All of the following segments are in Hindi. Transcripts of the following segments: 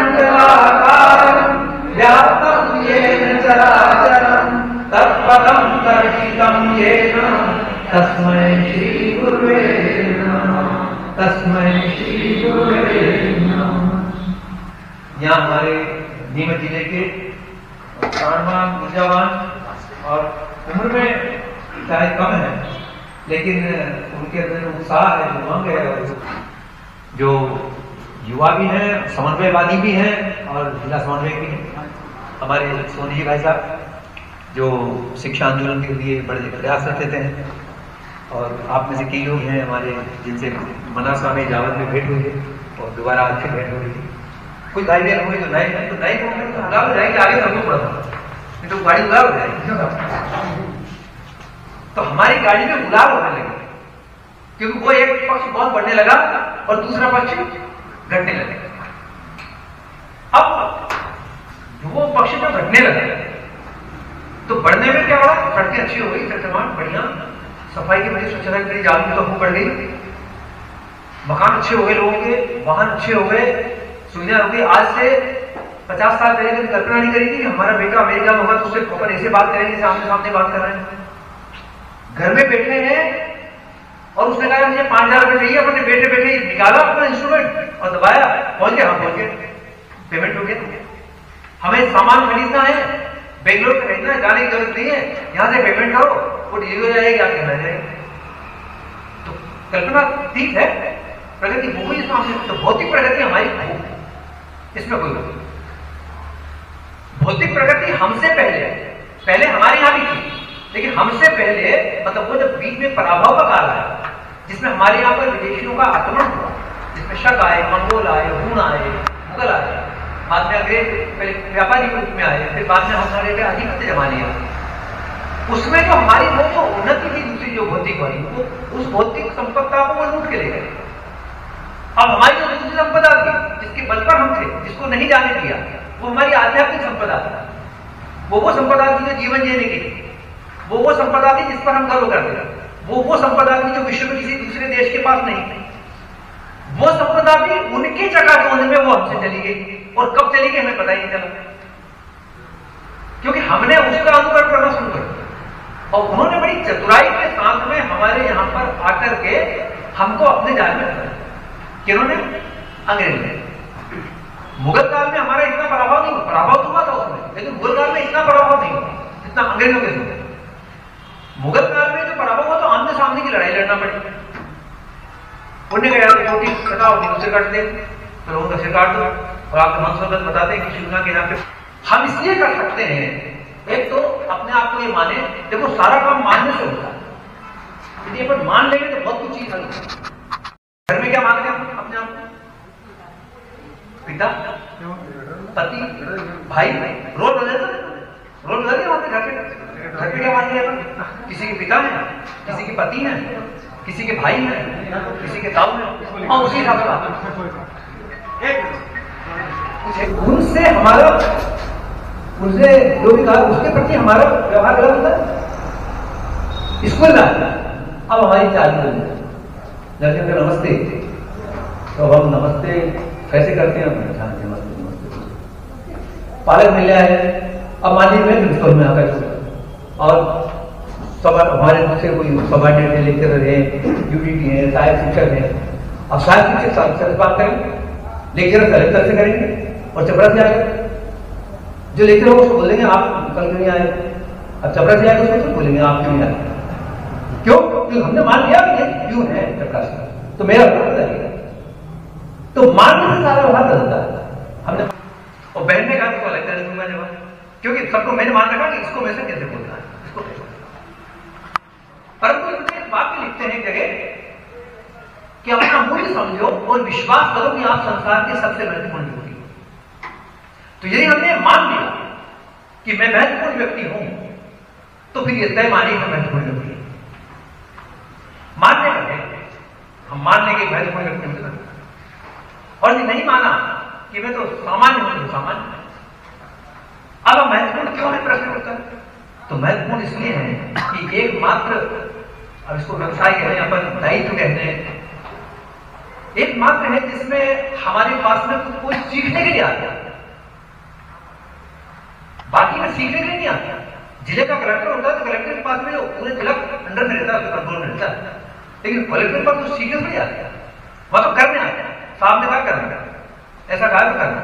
अखण्डमण्डलाकारं व्याप्तं येन चराचरं तत्पदं दर्शितं येन तस्मै श्री गुरुवे नमः। तस्मै श्री गुरुवे नमः। यहाँ हमारे नीमच जिले के प्राणवान, ऊर्जावान और उम्र में चाहे कम है लेकिन उनके अंदर उत्साह है, उमंग है, और जो युवा भी हैं, समन्वयवादी भी हैं और जिला समन्वय भी हैं। हमारे सोनी जी भाई साहब जो शिक्षा आंदोलन के लिए बड़े प्रयास करते हैं, और आप में से कई लोग हैं हमारे जिनसे मनासा में जावत में भेंट हुई है और दोबारा आज फिर भेंट हो रही है। कुछ भाई बहन हुए तो नए हो जाएंगे, आगे हमको पड़ा था नहीं तो गाड़ी गुलाब हो जाएगी। तो हमारी गाड़ी में गुलाब होने लगे क्योंकि वो एक पक्ष बहुत बढ़ने लगा और दूसरा पक्ष घटने लगे। अब वो पक्ष जब घटने लगा तो बढ़ने में क्या हुआ, सड़कें अच्छी हो गई, निर्माण बढ़िया, सफाई की वजह, स्वच्छता की वजह, जागरूकता तो खूब बढ़ गई, मकान अच्छे हो गए, लोगों के वाहन अच्छे हो गए, सुविधा हो गई। आज से 50 साल पहले कभी कल्पना नहीं करी थी कि हमारा बेटा अमेरिका में होगा तो उससे अपन ऐसे बात करेंगे, सामने सामने बात कर रहे हैं, घर में बैठे हैं। और उसने कहा मुझे 5000 रुपए चाहिए, अपने बेटे बैठे निकाला अपना इंस्ट्रूमेंट और दबाया, पहुंच गया, हम पहुंच गए, पेमेंट हो गया। हमें सामान खरीदना है, बेंगलोर में रहना है, जाने की जरूरत नहीं है, यहां से पेमेंट करो, वो डिलीवर हो जाएगी, आके मिल जाएगी। तो कल्पना ठीक है, प्रगति हो गई इसमें, तो भौतिक प्रगति हमारी हो, इसमें कोई बात। भौतिक प्रगति हमसे पहले हमारे यहां भी थी, लेकिन हमसे पहले मतलब वो जब बीच में पराभव का काल आया जिसमें हमारे यहाँ पर विदेशियों का आक्रमण हुआ, जिसमें शक आए, मंगोल आए, हूण आए, मुगल आए, बाद में अंग्रेज पहले व्यापारी के रूप में आए, फिर बाद में हमारे पे आधिपत्य जमा लिया। उसमें जो हमारी वो जो उन्नति थी दूसरी जो भौतिक वाली, वो उस भौतिक संपदा को वो लूट के ले गए। अब हमारी जो दूसरी संपदा थी जिसके बल पर हम थे, जिसको नहीं जाने दिया, वो हमारी आध्यात्मिक संपदा थी। वो संपदा थी जो जीवन जीने की, वो संपदा थी जिस पर हम गर्व करते थे, वो संपदा थी जो विश्व में किसी दूसरे देश के पास नहीं थी। वो संपदा भी उनके चकाचौंध में वो हमसे चली गई, और कब चली गई हमें पता ही नहीं चला, क्योंकि हमने उसका अनुकरण करना शुरू कर दिया। और उन्होंने बड़ी चतुराई के साथ में हमारे यहां पर आकर के हमको अपने जाल में फंसा। किन्होंने? अंग्रेज ने। मुगल काल में हमारा इतना पराभव नहीं हुआ, पराभव तो हुआ था उसमें, लेकिन मुगल काल में इतना पराभव नहीं हुआ जितना अंग्रेजों के साथ। मुगल काल में जो पराभव हुआ तो आमने सामने की लड़ाई लड़ना पड़ी। उन्हें कहा छोटी कटाओ, सिर काट दे, तो लोगों का सिर काट दो, और आपके मंत्र बताते हैं कि शिवना के यहाँ पे हम इसलिए कर सकते हैं, एक तो अपने आप को ये माने, देखो सारा काम मानने से होता है, यदि अपन मान लेंगे तो बहुत कुछ चीज हल होगी। घर में क्या मानते हैं अपने आप को? पिता, पति, भाई, रोल बदल गया हमारे घर पे क्या मान लिया? किसी के पिता हैं, किसी के पति हैं, किसी के भाई हैं, किसी के ताऊ हैं, और उसी हिसाब से उनसे हमारा, उनसे जो भी कहा उसके प्रति हमारा व्यवहार गलत होता है। स्कूल में अब हमारी चाल लड़के को नमस्ते, तो हम नमस्ते कैसे करते हैं? नमस्ते नमस्ते। पालक मिल जाए, अब मान लीजिए मैं प्रिंसिपल में आकर और सब हमारे से कोई सबॉर्डिनेट लेक्चरर है, यूडीटी है, सहायक शिक्षक है, अब सहायक शिक्षक से बात करेंगे, लेक्चरर कलेक्टर से करेंगे, और चपरा से आएगा जो लेक्चर होगा उसको बोलेंगे आप कल क्यों नहीं आए, अब चपरा से आएगा उसको बोलेंगे आप क्यों नहीं आए। क्यों? क्योंकि हमने मान लिया कि क्यों है चपरा से, तो मेरा व्यवहार बदलेगा। तो मानने से सारा व्यवहार बदलता है। हमने और बहन ने कहा तो कलेक्टर दूंगा जवाब, क्योंकि सबको मैंने मान रखा कि इसको मैं से कैसे बोलना है, इसको कैसे। परंतु एक वाक्य लिखते हैं एक जगह जरूरी समझो और विश्वास करो कि आप संसार के सबसे महत्वपूर्ण व्यक्ति हो। तो यदि हमने मान लिया कि मैं महत्वपूर्ण व्यक्ति हूं, तो फिर यह तय मानिए कि महत्वपूर्ण व्यक्ति है। मानने लगे, हम मान लेंगे महत्वपूर्ण व्यक्ति हूं, और नहीं माना कि मैं तो सामान्य हूं, तो सामान्य। अब हम महत्वपूर्ण क्यों है प्रश्न उठता है? तो महत्वपूर्ण इसलिए है कि एकमात्र, अब इसको व्यवसाय कहते हैं, अपन दायित्व कहते हैं, एकमात्र है जिसमें हमारे पास में कुछ कोई सीखने के लिए आता है, बाकी में सीखने के लिए नहीं आता। जिले का कलेक्टर होता है तो कलेक्टर के पास में जो पूरे जिला अंडर में रहता है, कंट्रोल में रहता है, लेकिन कलेक्टर के पास तो सीखने थोड़ी आता है, वह तो करने आता है। साहब ने कहा करना, ऐसा कहा तो करना,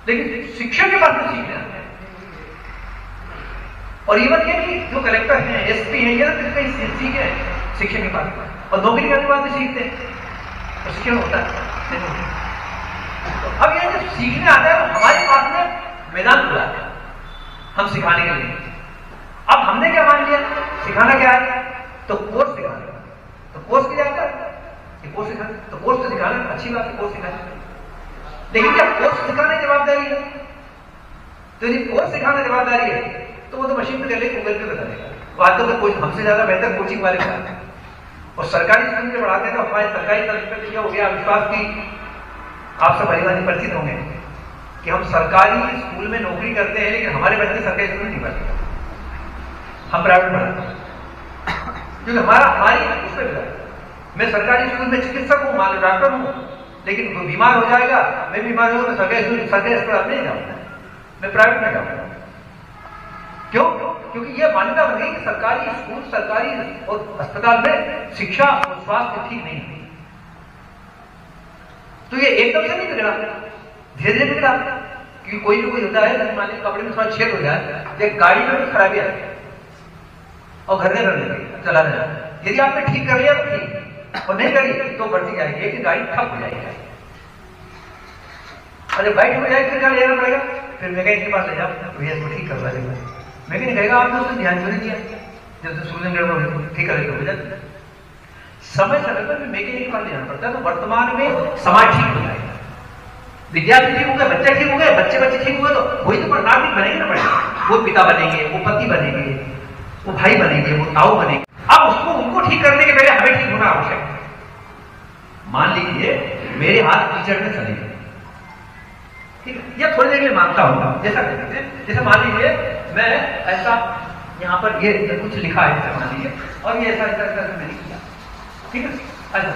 लेकिन शिक्षक के पास में सीखने आता है। और इवन ये कि जो कलेक्टर हैं, एसपी हैं, ये तो कहीं सीखे शिक्षक के पास, और नौकरी करने के बाद भी सीखते हैं, तो शिक्षण होता है। तो अब ये जब सीखने आता है तो हमारे पास में मैदान खुला है हम सिखाने के लिए। अब हमने क्या मान लिया, सिखाना क्या है, तो कोर्स सिखाना, तो कोर्स क्या जाता है, कोर्स सिखाना, तो कोर्स तो सिखाना अच्छी बात है, कोर्स सिखाना, लेकिन क्या कोर्स सिखाने जवाबदारी है? तो यदि कोर्स सिखाना जवाबदारी है तो वो तो मशीन पे कर ले, गूगल पे बता देगा। वो आजकल तो कोई हमसे ज्यादा बेहतर कोचिंग वाले का, और सरकारी स्कूल से बढ़ाते हैं तो हमारे सरकारी तरीके से क्या हो गया विश्वास की, आप सब परिवार परिचित होंगे कि हम सरकारी स्कूल में नौकरी करते हैं, लेकिन हमारे बच्चे सरकारी स्कूल में नहीं पढ़ते, हम प्राइवेट पढ़ाते हैं, क्योंकि हमारी उस पर, मैं सरकारी स्कूल में चिकित्सक हूं, मान लो डॉक्टर हूं, लेकिन वो बीमार हो जाएगा, मैं बीमार हूं, मैं सरकारी अस्पताल नहीं जाऊंगा, मैं प्राइवेट में जाऊंगा। क्यों? क्योंकि यह मान्यता बन गई कि सरकारी स्कूल, सरकारी और अस्पताल में शिक्षा और स्वास्थ्य ठीक नहीं है। तो ये एकदम से नहीं बिगड़ा, धीरे धीरे बिगड़ा, क्योंकि कोई भी कोई होता है, मान लीजिए कपड़े में थोड़ा छेद हो जाए, एक गाड़ी में भी खराबी आती है और घर कर लेंगे, चला जाए। यदि आपने ठीक कर लिया तो ठीक, और नहीं करी तो बढ़ती जाएगी, एक गाड़ी ठप हो जाएगी, और जब गाड़ी हो जाएगी फिर क्या ले जाना पड़ेगा, फिर मैकेनिक के पास ले जाओ, भैया इसको ठीक करवा देगा। मैकेनिक कहेगा आपने उसने ध्यान क्यों नहीं दिया, जब तो सूर्य गड़बड़ ठीक करेगा हो जाता है। समय समय पर मैकेनिक के पास ले जाना पड़ता है। तो वर्तमान में समाज ठीक हो जाएगा, विद्यार्थी ठीक हो गए, बच्चे ठीक हो गए, बच्चे ठीक हुए, तो वही तो नागरिक बनेंगे ना, बनेंगे, वो पिता बनेंगे, वो पति बनेंगे, वो भाई बनेंगे, वो ताऊ बनेंगे। अब उसको उनको ठीक करने के पहले हमें ठीक होना आवश्यक है। मान लीजिए मेरे हाथ कीचड़ में चले गए, ठीक है, या थोड़ी देर में मानता हूं, जैसा कहते हैं, जैसे मान लीजिए मैं ऐसा यहां पर ये कुछ लिखा है, मान लीजिए, और ये ऐसा मैंने किया, ठीक है, ऐसा।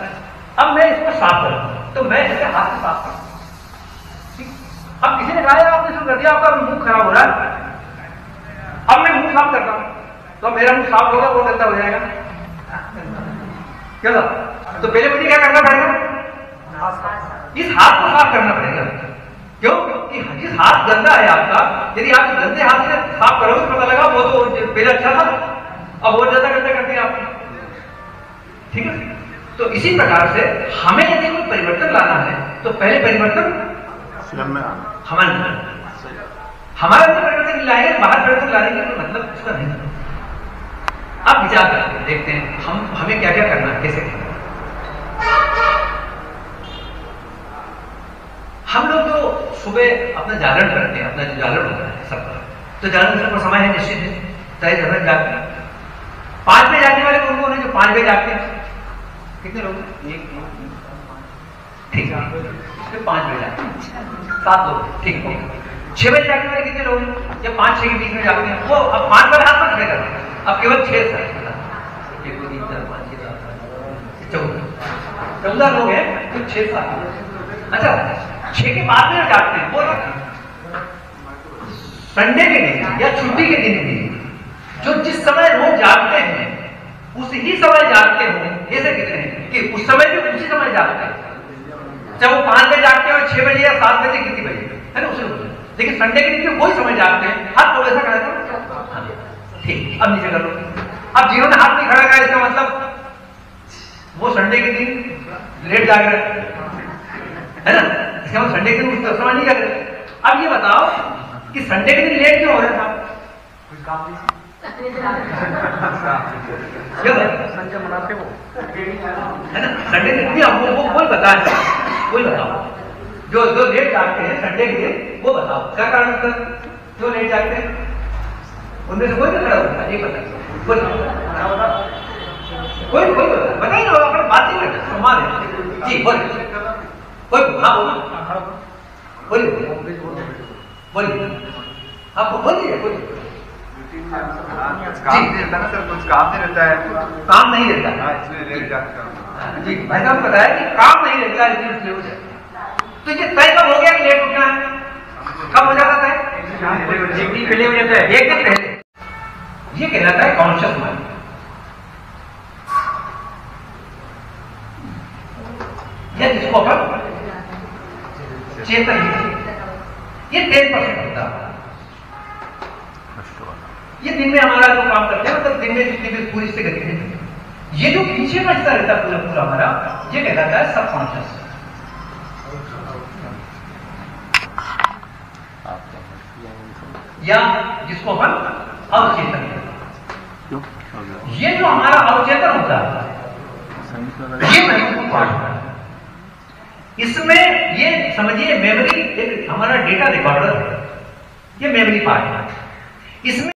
अब मैं इसको साफ करूं, तो मैं ऐसे हाथ से साफ करूं, ठीक। अब किसी ने कहा आपने शुरू कर दिया, आपका मुंह खराब हो रहा है, अब मैं मुंह साफ करता हूं, तो मेरा मुंह साफ होगा, वो गंदा हो जाएगा, क्या? तो पहले मुझे क्या करना पड़ेगा, इस हाथ को साफ करना पड़ेगा। क्यों? कि जिस हाथ गंदा है आपका, यदि आप गंदे हाथ से साफ करोगे तो पता लगा वो तो पहले अच्छा था, अब और ज्यादा गंदा कर दिया आपने, ठीक है। तो इसी प्रकार से हमें यदि कोई परिवर्तन लाना है तो पहले परिवर्तन हमारे अंदर परिवर्तन लाएंगे, बाहर परिवर्तन लाने का कोई मतलब उसका नहीं। अब विचार करते हैं, देखते हैं हमें क्या क्या करना है, कैसे करना है। हम लोग जो सुबह अपना जागरण करते हैं, अपना जो जागरण होता है सबका, तो जागरण का समय है निश्चित है, तय जागरण जागते हैं। 5 बजे जागने वाले कौन कौन है जो 5 बजे जागते हैं? कितने लोग? ठीक है, 5 बजे जागते हैं, 7 लोग, ठीक है। 6 बजे जागने वाले कितने लोग हैं? या 5-6 के बीच में जागते हैं, वो अब 5 बजे हाथ पर खड़े करते हैं, अब केवल 6 14 लोग हैं, तो 6-7। अच्छा, 6 के बाद में जागते हैं, वो संडे के दिन या छुट्टी के दिन भी जो जिस समय रोज जागते हैं उसी ही समय जागते हो, ऐसे कितने हैं कि उस समय भी उसी समय जागते हैं, चाहे वो 5 बजे जागते हैं और 6 बजे या 7 बजे कितनी बजे, है ना, उसे। लेकिन संडे के दिन वही समय जागते हैं। हाथ तो ऐसा खड़ा करो, ठीक, अब नीचे कर लो। अब जिन्होंने हाथ नहीं खड़ा करा, इसका मतलब वो संडे के दिन लेट जाग रहे, है ना, इसका मतलब संडे के दिन उस समय नहीं जाग रहे। अब ये बताओ कि संडे के दिन लेट क्यों हो रहा था? कोई काम नहीं, संजय मनाते वो है ना, संडे के वो कोई बताए, कोई बताओ जो लेट जागते हैं संडे के दिन, वो बताओ क्या कारण उसका, क्यों लेट जागते हैं? उनमें से कोई भी खड़ा होगा, एक बता, कोई बताइए ना, अपने बात नहीं करते, सम्मान है जी, बोलिए कोई, हाँ बोलिए आपको बोलिए काम नहीं रहता ना सर, कुछ काम नहीं रहता है, काम नहीं रहता इसलिए लेट जाते हैं जी। भाई साहब बताया कि काम नहीं रहता है इसलिए लेट हो जाए, तो ये तय कब हो गया कि लेट उठना है? कब हो जाता है? एक दिन पहले हो जाता है, एक दिन पहले। ये कहलाता है कॉन्शियस माइंड। या जिसको अपन चेतन, ये 10% होता है। ये दिन में हमारा जो काम करते हैं, मतलब दिन में जितनी भी पूरी से गतिविधि, ये जो पीछे का हिस्सा रहता है पूरा हमारा, ये कहलाता है सबकॉन्शियस, या जिसको अपन अवचेतन। ये जो हमारा अवचेतन होता है, ये महत्वपूर्ण पार्ट है। इसमें ये समझिए मेमोरी एक हमारा डेटा रिकॉर्डर है, ये मेमोरी पार्ट है। इसमें